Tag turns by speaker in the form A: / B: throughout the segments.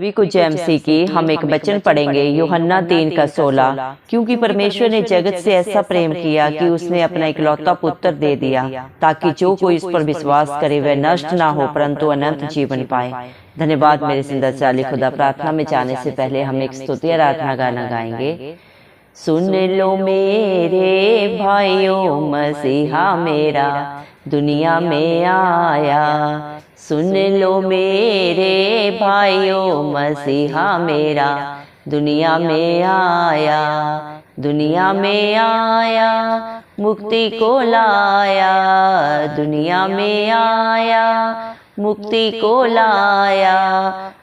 A: सभी को जय मसीह की। हम एक वचन पढ़ेंगे यूहन्ना 3:16। क्योंकि परमेश्वर ने जगत से ऐसा प्रेम किया कि उसने अपना इकलौता पुत्र दे दिया, ताकि जो कोई इस पर विश्वास करे वह नष्ट ना हो परंतु अनंत जीवन पाए। धन्यवाद मेरे जिंदा चाली खुदा। प्रार्थना में जाने से पहले हम एक स्तुति आराधना गाना गाएंगे। सुन लो मेरे भाइयों, मसीहा मेरा दुनिया में आया। सुन लो मेरे भाइयों, मसीहा मेरा दुनिया में आया। दुनिया में आया, मुक्ति को लाया। दुनिया में आया, मुक्ति को लाया।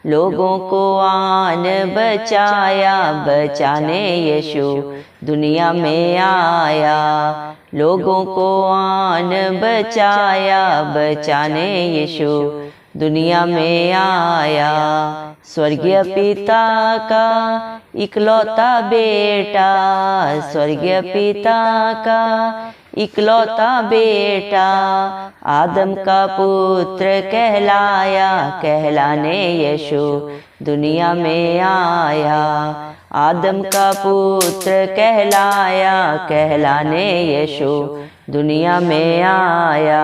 A: लोगों को आन बचाया, बचाने यीशु दुनिया में आया। लोगों को आन बचाया, बचाने यीशु दुनिया में आया। स्वर्गीय पिता का इकलौता बेटा, स्वर्गीय पिता का इकलौता बेटा, आदम का पुत्र कहलाया, कहलाने यीशु दुनिया में आया। आदम का पुत्र कहलाया, कहलाने यीशु दुनिया में आया।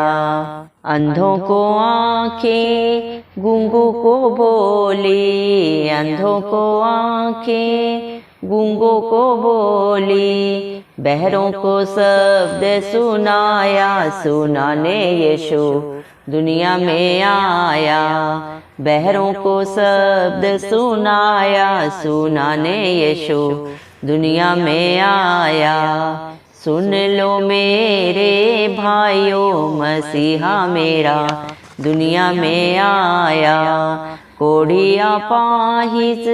A: अंधों को आंखें, गूंगों को बोली, अंधों को आंखें, गूंगों को बोली, बहरों को शब्द सुनाया, सुनाने यीशु दुनिया में आया। बहरों को शब्द सुनाया, सुनाने यीशु दुनिया में आया। सुन लो मेरे भाइयों, मसीहा मेरा दुनिया में आया। कोढ़िया पाहिज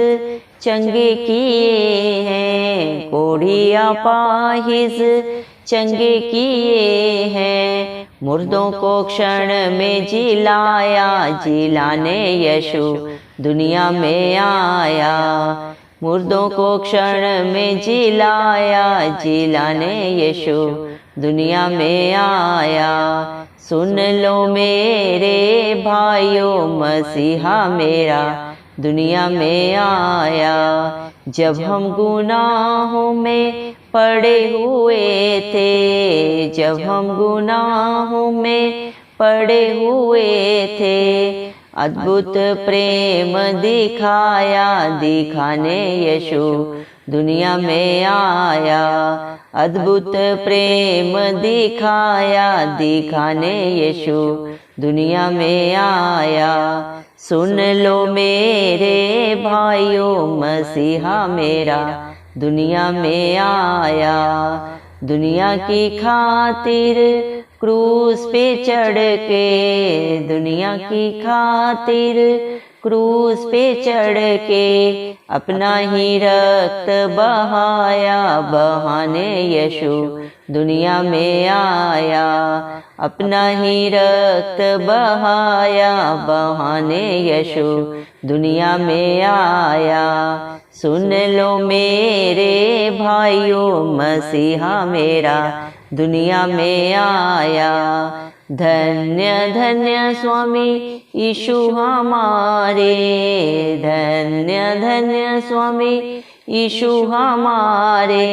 A: चंगे किए हैं, कोढ़िया पाहिज चंगे किए हैं। मुर्दों को क्षण में जिलाया, जिलाने यीशु दुनिया में आया। मुर्दों को क्षण में जिलाया, जिलाने यीशु दुनिया में आया। सुन लो मेरे भाइयों, मसीहा मेरा दुनिया में आया। जब हम गुनाहों में पड़े हुए थे, जब हम गुनाहों में पड़े हुए थे, अद्भुत प्रेम दिखाया, दिखाने यीशु दुनिया में आया। अद्भुत प्रेम दिखाया, दिखाने यीशु दुनिया में आया। सुन लो मेरे भाइयों, मसीहा मेरा दुनिया में आया। दुनिया की खातिर क्रूस पे चढ़ के, दुनिया की खातिर क्रूस पे चढ़ के, अपना ही रक्त बहाया, बहाने यीशु दुनिया में आया। अपना ही रक्त बहाया, बहाने यीशु दुनिया में आया। सुन लो मेरे भाइयों, मसीहा मेरा दुनिया में आया। धन्य धन्य स्वामी यीशु हमारे, धन्य धन्य स्वामी यीशु हमारे।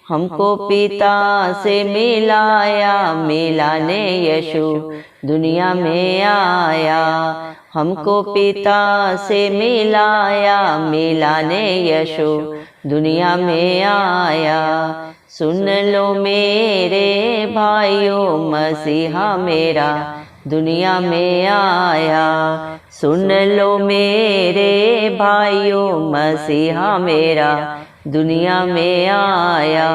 A: हमको पिता से मिलाया, मिलाने यीशु दुनिया में आया। हमको पिता से मिलाया, मिलाने यीशु दुनिया में आया। सुन लो मेरे भाइयों, मसीहा मेरा दुनिया में आया। सुन लो मेरे भाइयों, मसीहा मेरा दुनिया में आया।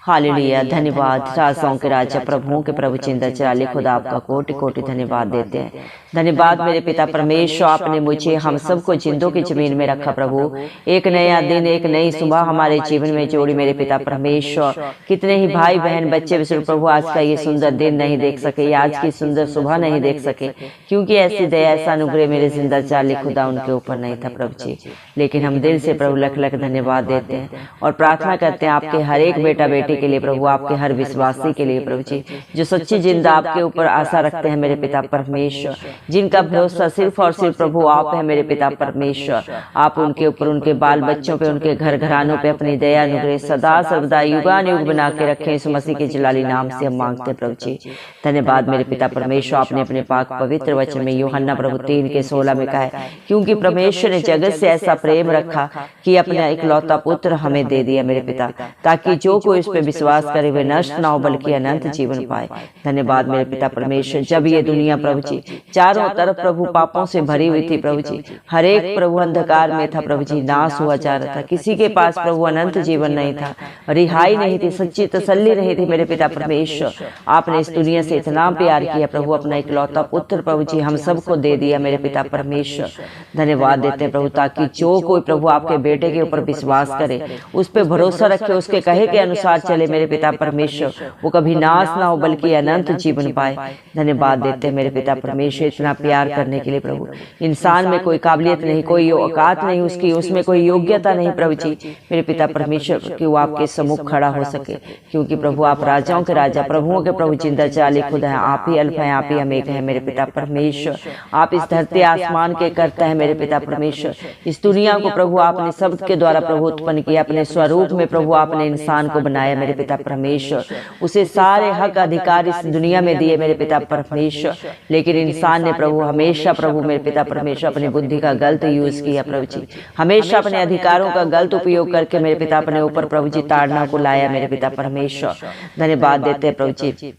A: हालेलुया। धन्यवाद राजाओं के राजा, प्रभुओं के प्रभु, चिंता चराले खुदा, आपका कोटि कोटि धन्यवाद देते हैं। धन्यवाद मेरे पिता परमेश्वर, आपने मुझे हम सबको जिंदों की जमीन में रखा प्रभु। एक नया दिन, एक नई सुबह हमारे जीवन में जोड़ी मेरे पिता परमेश्वर। कितने ही भाई बहन बच्चे विश्व प्रभु आज का ये सुंदर दिन नहीं देख सके, आज की सुंदर सुबह नहीं देख सके, क्योंकि ऐसी दया ऐसा अनुग्रह मेरे जिंदा चाली खुदा उनके ऊपर नहीं था प्रभु जी। लेकिन हम दिल से प्रभु लख लख धन्यवाद देते हैं और प्रार्थना करते हैं आपके हर एक बेटा बेटी बेटे के लिए प्रभु, आपके हर विश्वासी के लिए प्रभु जी, जो सच्ची जिंदा आपके ऊपर आशा रखते हैं मेरे पिता परमेश्वर, जिनका भरोसा सिर्फ और सिर्फ प्रभु आप है मेरे पिता परमेश्वर। आप उनके ऊपर, उनके बाल बच्चों पे, उनके घर घरानों पे अपनी दया अनुग्रह सदा सर्वदा युगान युग बना के रखें। इस मसीह के जलाली नाम से हम मांगते हैं प्रभु जी। धन्यवाद मेरे पिता परमेश्वर, आपने अपने पाक पवित्र वचन में यूहन्ना प्रभु 3:16 में कहा है, क्योंकि परमेश्वर ने जगत से ऐसा प्रेम रखा कि अपना इकलौता पुत्र हमें दे दिया मेरे पिता, ताकि जो कोई उस पर विश्वास करे वे नष्ट ना हो बल्कि अनंत जीवन पाए। धन्यवाद मेरे पिता परमेश्वर, जब ये दुनिया प्रभु जी चारों तरफ प्रभु पापों से भरी हुई थी प्रभु जी, हर एक प्रभु अंधकार में था प्रभु जी, नाश हुआ जा रहा था, किसी के पास प्रभु अनंत जीवन नहीं था, रिहाई नहीं थी, सच्ची तसल्ली नहीं थी मेरे पिता परमेश्वर। आपने इस दुनिया से इतना प्यार किया प्रभु, अपना इकलौता पुत्र प्रभु जी हम सबको दे दिया मेरे पिता परमेश्वर। धन्यवाद देते हैं प्रभु, ताकि जो कोई प्रभु आपके बेटे के ऊपर विश्वास करे, उस पर भरोसा रखे, उसके कहे के अनुसार चले मेरे पिता परमेश्वर, वो कभी नाश ना हो बल्कि अनंत जीवन पाए। धन्यवाद देते हैं मेरे पिता परमेश्वर, इतना प्यार करने के लिए प्रभु। इंसान में कोई काबिलियत नहीं, कोई औकात नहीं उसकी, उसमें कोई योग्यता नहीं प्रभु जी मेरे पिता परमेश्वर कि वो आपके सम्मुख खड़ा हो सके, क्योंकि प्रभु आप राजाओं के राजा, प्रभुओं के प्रभु, जिंदा जाली खुद है, आप ही अल्फा है, आप ही अमेग है मेरे पिता परमेश्वर। आप इस धरती आसमान के करता है मेरे पिता परमेश्वर। इस दुनिया को प्रभु आपने शब्द के द्वारा प्रभु उत्पन्न किया, अपने स्वरूप में प्रभु आपने इंसान को बनाया मेरे पिता परमेश्वर, उसे सारे हक अधिकार इस दुनिया में दिए मेरे पिता परमेश्वर। लेकिन इंसान ने प्रभु हमेशा प्रभु मेरे पिता परमेश्वर अपनी बुद्धि का गलत यूज किया प्रभु जी, हमेशा अपने अधिकारों का गलत उपयोग करके मेरे पिता अपने ऊपर प्रभु जी ताड़ना को लाया मेरे पिता परमेश्वर। धन्यवाद देते हैं प्रभु जी।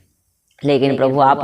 A: लेकिन प्रभु आप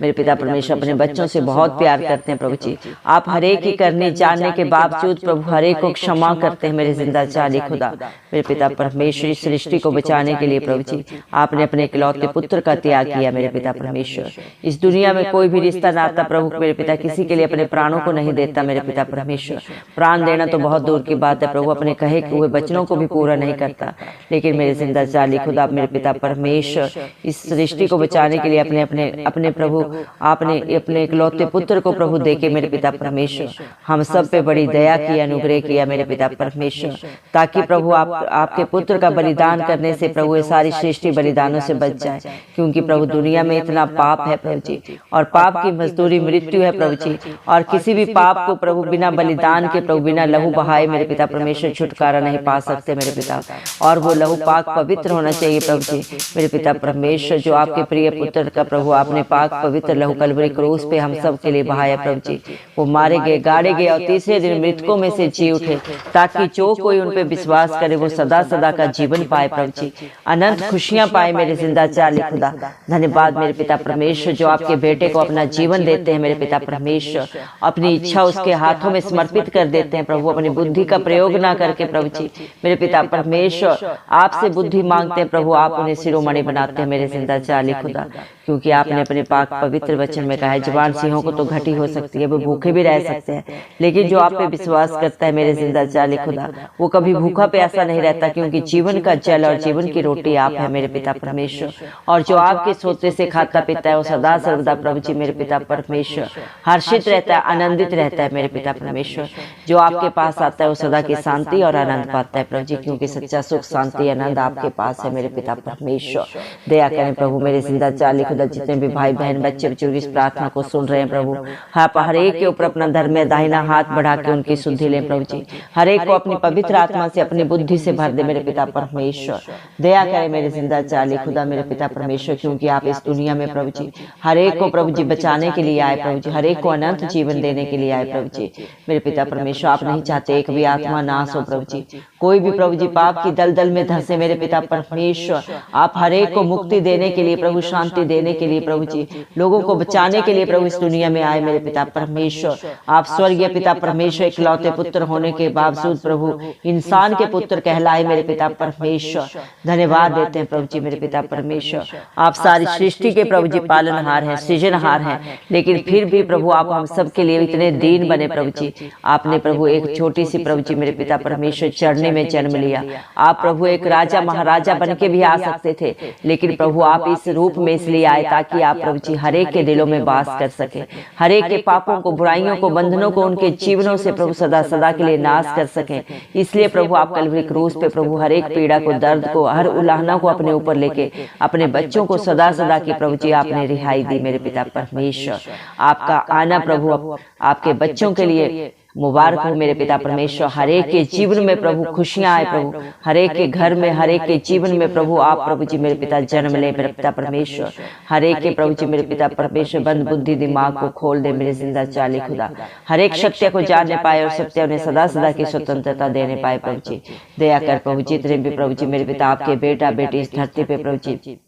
A: मेरे पिता परमेश्वर अपने बच्चों से बहुत प्यार करते हैं प्रभु जी। आप हरेक की करने जानने के बावजूद प्रभु हरेक को क्षमा करते हैं मेरे जिंदा जाली खुदा मेरे पिता परमेश्वर। इस सृष्टि को बचाने के लिए प्रभु जी आपने अपने इकलौते पुत्र का त्याग किया मेरे पिता परमेश्वर। इस दुनिया में कोई भी रिश्ता नाता प्रभु मेरे पिता किसी के लिए अपने प्राणों को नहीं देता मेरे पिता परमेश्वर। प्राण देना तो बहुत दूर की बात है प्रभु, अपने कहे हुए वचनों को भी पूरा नहीं करता। लेकिन मेरे जिंदा जाली खुदा मेरे पिता परमेश्वर इस सृष्टि को बचाने के लिए अपने अपने अपने प्रभु आपने अपने इकलौते पुत्र को प्रभु देके मेरे पिता परमेश्वर हम सब पे बड़ी दया की, अनुग्रह किया मेरे पिता परमेश्वर, ताकि प्रभु आपके पुत्र का बलिदान करने से प्रभु ये सारी सृष्टि बलिदानों से बच जाए। क्योंकि प्रभु दुनिया में इतना पाप है प्रभु जी, और पाप की मजदूरी मृत्यु है प्रभु जी, और किसी भी पाप को प्रभु बिना बलिदान के प्रभु बिना लहू बहाए मेरे पिता परमेश्वर छुटकारा नहीं पा सकते मेरे पिता। और वो लहू पाक पवित्र होना चाहिए प्रभु जी मेरे पिता परमेश्वर, जो आपके प्रिय पुत्र का प्रभु आपने पाक पवित्र लहू कलवरी क्रूस पे हम सब के लिए बहाया प्रभु जी। वो मारे गए, गाड़े गए और तीसरे दिन मृतकों में से जी उठे, ताकि जो कोई उन पे विश्वास करे वो सदा सदा का जीवन पाए प्रभु जी, अनंत खुशियां पाए मेरे जिंदा जाली खुदा। धन्यवाद मेरे पिता परमेश्वर, जो आपके बेटे को अपना जीवन देते हैं मेरे पिता परमेश्वर, अपनी इच्छा उसके हाथों में समर्पित कर देते हैं प्रभु, अपनी बुद्धि का प्रयोग ना करके प्रभु जी मेरे पिता परमेश्वर आपसे बुद्धि मांगते हैं प्रभु, आप उन्हें शिरोमणि बनाते हैं मेरे जिंदा जाली खुदा। क्योंकि आपने अपने पाक पवित्र वचन में कहा है, जवान सिंहों को तो घटी हो सकती है, वो भूखे भी रह सकते हैं, लेकिन जो आप पे विश्वास करता है मेरे जिंदा जाली खुदा वो कभी भूखा प्यासा नहीं रहता, क्योंकि जीवन का जल और जीवन की रोटी आप है मेरे पिता परमेश्वर। और जो आपके सोते से खाता पीता है वो सदा सर्वदा प्रभु जी मेरे पिता परमेश्वर हर्षित रहता है, आनंदित रहता है मेरे पिता परमेश्वर। जो आपके पास आता है वो सदा की शांति और आनंद पाता है प्रभु जी, क्योंकि सच्चा सुख शांति आनंद आपके पास है मेरे पिता परमेश्वर। दया करें प्रभु मेरे जिंदा जाली खुदा, जितने भी भाई बहन बच्चे बुजुर्ग इस प्रार्थना को सुन रहे हैं प्रभु, आप हर एक के ऊपर अपना धर्म में दाहिना हाथ बढ़ा के उनकी शुद्धि लें प्रभु जी, हर एक को अपनी पवित्र आत्मा से अपनी बुद्धि से भर दे मेरे पिता परमेश्वर। दया करें मेरे जिंदा जाली खुदा मेरे पिता परमेश्वर, क्योंकि आप इस दुनिया में प्रभु जी हर एक को प्रभु जी बचाने के लिए आए प्रभु जी, हर एक को अनंत जीवन देने के लिए आए प्रभु जी मेरे पिता परमेश्वर। आप नहीं चाहते एक भी आत्मा नाश हो प्रभु जी, कोई भी प्रभु जी पाप की दलदल में धंसे मेरे पिता परमेश्वर। आप हर एक को मुक्ति देने के लिए प्रभु, शांति देने के लिए प्रभु जी, लोगों को बचाने के लिए प्रभु इस दुनिया में आए मेरे पिता परमेश्वर। आप स्वर्गीय पिता परमेश्वर इकलौते पुत्र होने के बावजूद प्रभु इंसान के पुत्र कहलाए मेरे पिता परमेश्वर। धन्यवाद देते हैं प्रभु जी मेरे पिता परमेश्वर। आप सारी सृष्टि के प्रभु जी पालनहार हैं, सृजनहार हैं, लेकिन फिर भी प्रभु आप हम सब के लिए इतने दीन बने प्रभु जी। आपने प्रभु एक छोटी सी प्रभु जी मेरे पिता परमेश्वर चढ़ने में जन्म लिया। आप प्रभु एक राजा महाराजा बन के भी आ सकते थे, लेकिन प्रभु आप इस रूप में इसलिए आए ताकि आप प्रभु जी हर एक के दिलों में वास कर सके, हर एक के पापों को, बुराइयों को, बंधनों को उनके जीवनों से प्रभु सदा सदा के लिए नाश कर सके। इसलिए प्रभु आप कलवरी क्रूस पे प्रभु हर एक पीड़ा को, दर्द को, हर उलाहना को अपने ऊपर लेके अपने बच्चों को सदा सदा की प्रभु जी आपने रिहाई दी। मेरे पिता परमेश्वर, आपका आना प्रभु आपके बच्चों के लिए मुबारक हो। मेरे पिता परमेश्वर, हर एक के जीवन में प्रभु खुशियां आए प्रभु, हर एक के घर में, हर एक के जीवन में प्रभु आप प्रभु जी मेरे पिता जन्म ले। मेरे पिता परमेश्वर, हर एक के प्रभु जी मेरे पिता परमेश्वर बंद बुद्धि दिमाग को खोल दे। मेरे जिंदा चाली खुदा हर एक सत्य को जानने पाए और सत्य उन्हें सदा सदा की स्वतंत्रता देने पाए। प्रभु जी दया कर प्रभु, जितने भी प्रभु जी मेरे पिता आपके बेटा बेटी इस धरती पे प्रभु जी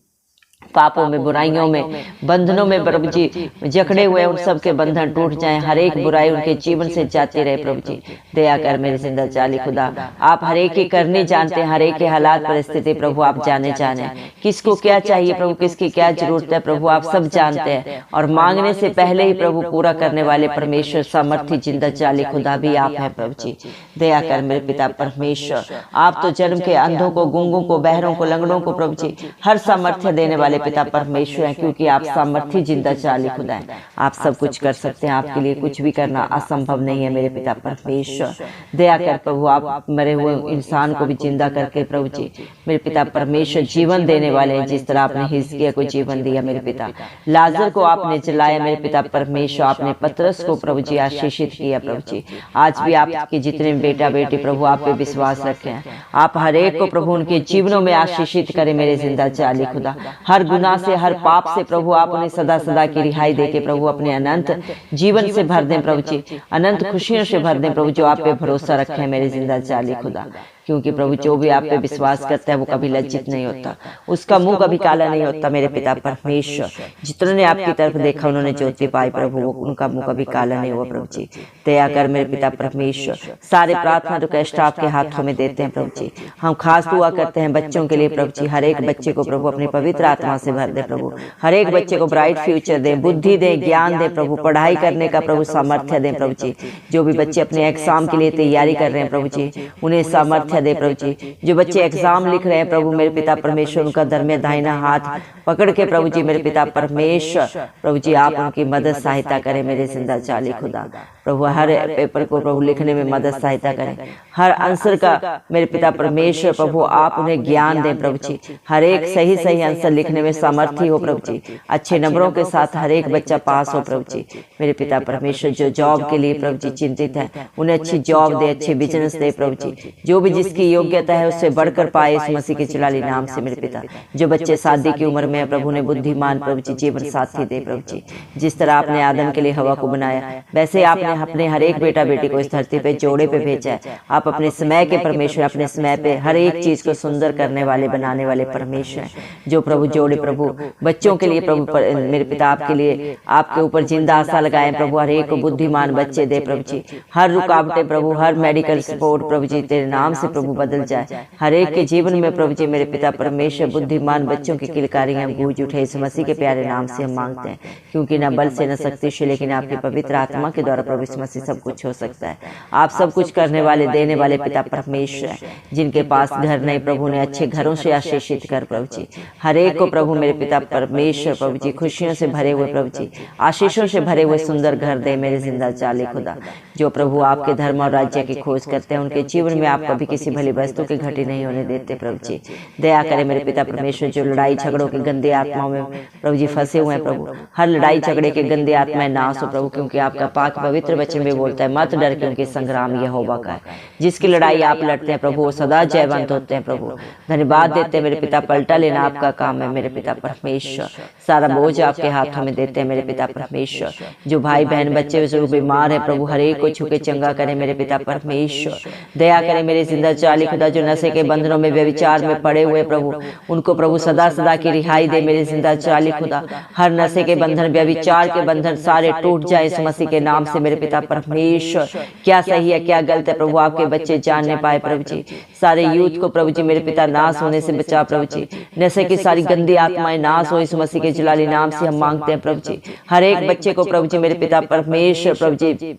A: पापों में, बुराइयों में, बंधनों में प्रभु जी जकड़े हुए, उन सब के बंधन टूट जाएं, हर एक बुराई उनके जीवन से जाती रहे। प्रभु जी दया कर मेरे जिंदा चाली खुदा, आप हर एक की करनी जानते हैं, हर एक के हालात परिस्थिति प्रभु आप जाने किसको क्या चाहिए प्रभु, किसकी क्या जरूरत है प्रभु आप सब जानते हैं, और मांगने से पहले ही प्रभु पूरा करने वाले परमेश्वर सामर्थी जिंदा चाली खुदा भी आप हैं। प्रभु जी दया कर मेरे पिता परमेश्वर, आप तो जन्म के अंधों को, गूंगों को, बहरों को, लंगड़ों को प्रभु जी हर सामर्थ्य देने वाले पिता परमेश्वर हैं, क्योंकि आप सामर्थी जिंदा चाली खुदा हैं। आप सब कुछ कर सकते हैं, आपके लिए कुछ भी करना असंभव नहीं है। मेरे पिता परमेश्वर दया कर प्रभु, आप मरे हुए इंसान को भी जिंदा करके प्रभु जी मेरे पिता परमेश्वर जीवन देने वाले हैं। जिस तरह आपने हिजकिय्याह को जीवन दिया मेरे पिता, लाजर को आपने जलाया मेरे पिता परमेश्वर, आपने पतरस को प्रभु जी आशीषित किया। प्रभु जी आज भी आपके जितने बेटा बेटी प्रभु आप पे विश्वास रखे हैं, आप हर एक को प्रभु उनके जीवनों में आशीषित करें। मेरे जिंदा चाली खुदा हर गुनाह से, हर पाप से प्रभु आप उन्हें सदा सदा की रिहाई देके प्रभु अपने अनंत जीवन से भर दें प्रभु जी, अनंत खुशियों से भर दें प्रभु, जो आप पे भरोसा रखे हैं। मेरे जिंदा चाली खुदा, क्योंकि प्रभु जो भी आप पे विश्वास करता है वो कभी लज्जित नहीं होता, उसका मुंह कभी काला नहीं होता। मेरे पिता परमेश्वर, जितने ने आपकी तरफ देखा उन्होंने ज्योति पाई प्रभु, उनका मुंह कभी काला नहीं हुआ। प्रभु जी दया कर मेरे पिता परमेश्वर, सारे प्रार्थना रिक्वेस्ट आपके हाथों में देते हैं प्रभु जी। हम खास दुआ करते हैं बच्चों के लिए प्रभु जी, हर एक बच्चे को प्रभु अपनी पवित्र आत्मा से भर दे प्रभु, हर एक बच्चे को ब्राइट फ्यूचर दे, बुद्धि दे, ज्ञान दे प्रभु, पढ़ाई करने का प्रभु सामर्थ्य दे प्रभु जी। जो भी बच्चे अपने एग्जाम के लिए तैयारी कर रहे हैं प्रभु जी उन्हें सामर्थ्य दे प्रभु जी। जो बच्चे एग्जाम लिख रहे हैं प्रभु मेरे पिता परमेश्वर, उनका दरमिया दाहिना हाथ पकड़ के प्रभु जी मेरे पिता परमेश्वर प्रभु जी आप उनकी मदद सहायता करें। मेरे जिंदा चाली खुदा प्रभु हर पेपर को प्रभु लिखने में मदद सहायता करें, हर आंसर का मेरे पिता परमेश्वर प्रभु आप उन्हें ज्ञान दें प्रभु जी, हर एक सही सही आंसर लिखने में सामर्थ्य हो प्रभु जी, अच्छे नंबरों के साथ हर एक बच्चा पास हो प्रभु जी। मेरे पिता परमेश्वर जो जॉब के लिए प्रभु जी चिंतित है उन्हें अच्छी जॉब दे, अच्छे बिजनेस दे प्रभु जी, जो भी जिसकी योग्यता है उससे बढ़कर पाए इस मसीह के जलाली नाम से। मेरे पिता जो बच्चे शादी की उम्र में है प्रभु ने बुद्धिमान प्रभु जी जीवन साथी दे प्रभु जी। जिस तरह आपने आदम के लिए हवा को बनाया वैसे आपने अपने हर एक बेटा बेटी को इस धरती पे जोड़े पे भेजा है। आप अपने समय के परमेश्वर, अपने समय पे हर एक चीज को सुंदर करने वाले, बनाने वाले परमेश्वर हैं। जो प्रभु जोड़े प्रभु बच्चों के लिए प्रभु मेरे पिता आपके लिए आपके ऊपर जिंदा आशा लगाए प्रभु, हर एक को बुद्धिमान बच्चे दे प्रभु जी। हर रुकावटें प्रभु, हर मेडिकल सपोर्ट प्रभु जी तेरे नाम से प्रभु बदल जाए। हर एक के जीवन में प्रभु जी मेरे पिता परमेश्वर बुद्धिमान बच्चों की किलकारियां गूंज उठे। इस मसीह के प्यारे नाम से हम मांगते हैं, क्योंकि न बल से न शक्ति से लेकिन आपकी पवित्र आत्मा के द्वारा प्रभु इस मसीह सब कुछ हो सकता है। आप सब कुछ करने वाले, देने वाले पिता परमेश्वर है। जिनके पास घर नहीं प्रभु ने अच्छे घरों से आशीषित कर प्रभु जी। हर एक को प्रभु मेरे पिता परमेश्वर प्रभु जी खुशियों से भरे हुए प्रभु जी, आशीषों से भरे हुए सुंदर घर दे। मेरे जिंदा चाली खुदा जो प्रभु आपके धर्म और राज्य की खोज करते हैं उनके जीवन में आप कभी किसी भली वस्तु की घटी नहीं होने देते प्रभु जी। दया करे मेरे पिता परमेश्वर, जो लड़ाई झगड़ों के गंदे आत्माओं में प्रभु जी फंसे हुए हैं प्रभु, हर लड़ाई झगड़े के गंदे आत्माएं नाश हो प्रभु, क्योंकि आपका पाक पवित्र वचन में बोलता है मत डर क्योंकि संग्राम यहोवा का है। जिसकी लड़ाई आप लड़ते हैं प्रभु वो सदा जयवंत होते हैं प्रभु। धन्यवाद देते हैं मेरे पिता, पलटा लेना आपका काम है मेरे पिता परमेश्वर। सारा बोझ आपके हाथों में देते हैं मेरे पिता परमेश्वर। जो भाई बहन बच्चे जो बीमार है प्रभु हर एक को छुके चंगा करे मेरे पिता परमेश्वर। दया करे मेरे जिंदा चाली खुदा, जो नशे के बंधनों में व्यभिचार में पड़े हुए प्रभु उनको प्रभु सदा सदा की रिहाई दे। मेरे जिंदा चाली खुदा हर नशे के बंधन, व्यभिचार के बंधन सारे टूट जाए इस मसीह के नाम से। मेरे पिता परमेश्वर क्या सही है क्या गलत है प्रभु आपके बच्चे जानने पाए प्रभु जी। सारे यूथ को प्रभु जी मेरे पिता नाश होने से बचा प्रभु जी। नशे की सारी गंदी आत्माएं नाश हो इस मसीह के जलाली नाम से हम मांगते हैं प्रभु जी। हर एक बच्चे को प्रभु जी मेरे पिता परमेश्वर प्रभु जी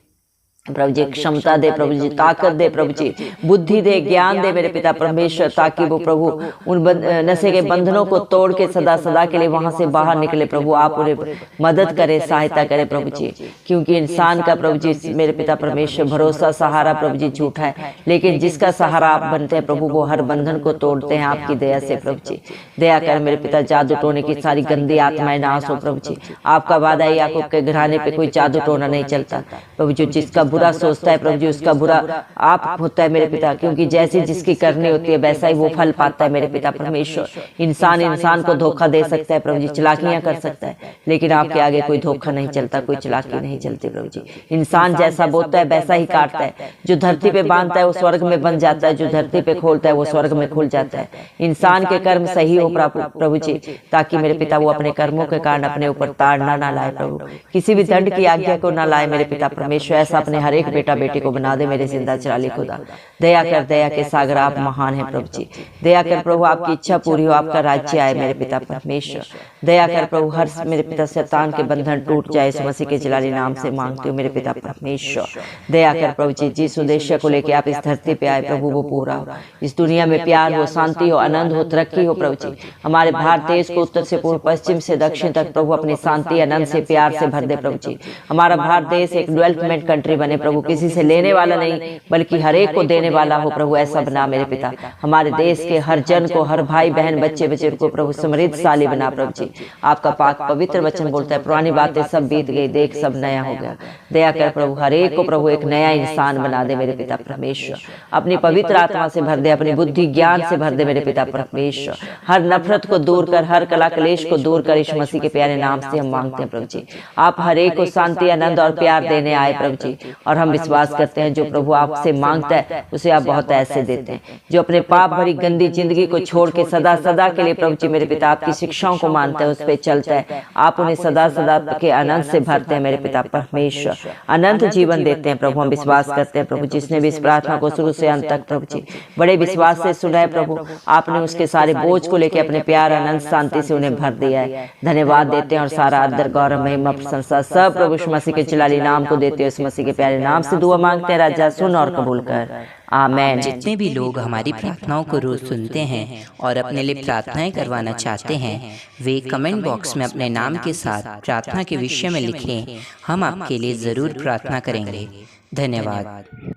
A: प्रभु जी क्षमता दे, प्रभु जी ताकत दे, प्रभु जी बुद्धि दे, ज्ञान दे मेरे पिता परमेश्वर, ताकि वो प्रभु उन नशे के बंधनों को तोड़ के सदा सदा के लिए वहां से बाहर निकले। प्रभु आप उन्हें मदद करें, सहायता करें प्रभु जी, क्योंकि इंसान का प्रभु जी मेरे पिता परमेश्वर भरोसा सहारा प्रभु जी झूठा है, लेकिन जिसका सहारा आप बनते हैं प्रभु वो हर बंधन को तोड़ते हैं आपकी दया से। प्रभु जी दया कर मेरे पिता, जादू टोने की सारी गंदी आत्माएं नाश हो प्रभु जी। आपका वादा है याकूब के घराने पे कोई जादू टोना नहीं चलता प्रभु जी। जिसका बुरा सोचता है प्रभु जी उसका बुरा आप होता है मेरे पिता, क्योंकि जैसी जिसकी करनी होती है वैसा ही वो फल पाता है मेरे पिता परमेश्वर। इंसान को धोखा दे सकता है प्रभु जी, चलाकियां कर सकता है, लेकिन आपके आगे कोई धोखा नहीं चलता, कोई चलाकी नहीं चलती प्रभु जी। इंसान जैसा बोता है वैसा ही काटता है, जो धरती पे बांधता है वो स्वर्ग में बन जाता है, जो धरती पे खोलता है वो स्वर्ग में खुल जाता है। इंसान के कर्म सही हो प्रभु जी, ताकि मेरे पिता वो अपने कर्मों के कारण अपने ऊपर ताड़ना ना लाए प्रभु, किसी भी दंड की आज्ञा को ना लाए मेरे पिता परमेश्वर। ऐसा अपने हर एक बेटा बेटी को बना दे मेरे जिंदा चिराली खुदा। दया कर, दया के सागर आप महान हैं प्रभु जी। दया कर प्रभु आपकी इच्छा पूरी हो, आपका राज्य आए मेरे पिता परमेश्वर। दया कर प्रभु हर मेरे पिता शैतान के बंधन टूट जाए, इस मसीह के जलाली नाम से मांगते हो मेरे पिता परमेश्वर। दया कर प्रभु जी, जिस उद्देश्य को लेकर आप इस धरती पे आए प्रभु वो पूरा हो। इस दुनिया में प्यार हो, शांति हो, आनंद हो, तरक्की हो प्रभु जी। हमारे भारत देश को उत्तर से पूर्व, पश्चिम से दक्षिण तक प्रभु अपनी शांति आनंद से प्यार से भर दे प्रभु जी। हमारा भारत देश एक डेवलपमेंट कंट्री बने प्रभु, किसी से लेने वाला नहीं बल्कि हर एक को देने वाला हो प्रभु, ऐसा बना मेरे पिता। हमारे देश के हर जन को, हर भाई बहन बच्चे बच्चे को प्रभु समृद्धशाली बना प्रभु जी। आपका पाक पवित्र वचन बोलता है पुरानी बातें सब बीत गई, देख सब नया हो गया। दया कर प्रभु हर एक को प्रभु एक नया इंसान बना दे मेरे पिता परमेश्वर। अपनी पवित्र आत्मा से भर दे, अपनी बुद्धि ज्ञान से भर दे मेरे पिता परमेश्वर। हर नफरत को दूर कर, हर कला क्लेश को दूर कर, इस मसीह के प्यारे नाम से हम मांगते हैं प्रभु जी। आप हर एक को शांति आनंद और प्यार देने आए प्रभु जी, और हम विश्वास करते हैं जो प्रभु आपसे मांगता है उसे आप बहुत ऐसे देते हैं। जो अपने पाप भरी गंदी जिंदगी को छोड़ के सदा सदा के लिए प्रभु जी मेरे पिता आपकी शिक्षाओं को मानता है, उस पर चलता है, आप उन्हें सदा सदा के आनंद से भरते हैं मेरे पिता परमेश्वर। अनंत जीवन देते हैं प्रभु, हम विश्वास करते हैं प्रभु। जिसने भी इस प्रार्थना को शुरू से अंत तक प्रभु जी बड़े विश्वास से सुना है प्रभु, आपने उसके सारे बोझ को लेकर अपने प्यार अनंत शांति से उन्हें भर दिया है। धन्यवाद देते हैं और सारा आदर गौरव महिमा प्रशंसा सब प्रभु इस मसीह के जलाली नाम को देते हैं। इस मसीह के प्यारे नाम से दुआ मांगते हैं राजा, सुन और कबूल कर, आमेन।
B: जितने भी लोग हमारी प्रार्थनाओं को रोज सुनते हैं और अपने लिए प्रार्थनाएं करवाना चाहते हैं, वे कमेंट बॉक्स में अपने नाम के साथ प्रार्थना के विषय में लिखें। हम आपके लिए जरूर प्रार्थना करेंगे। धन्यवाद।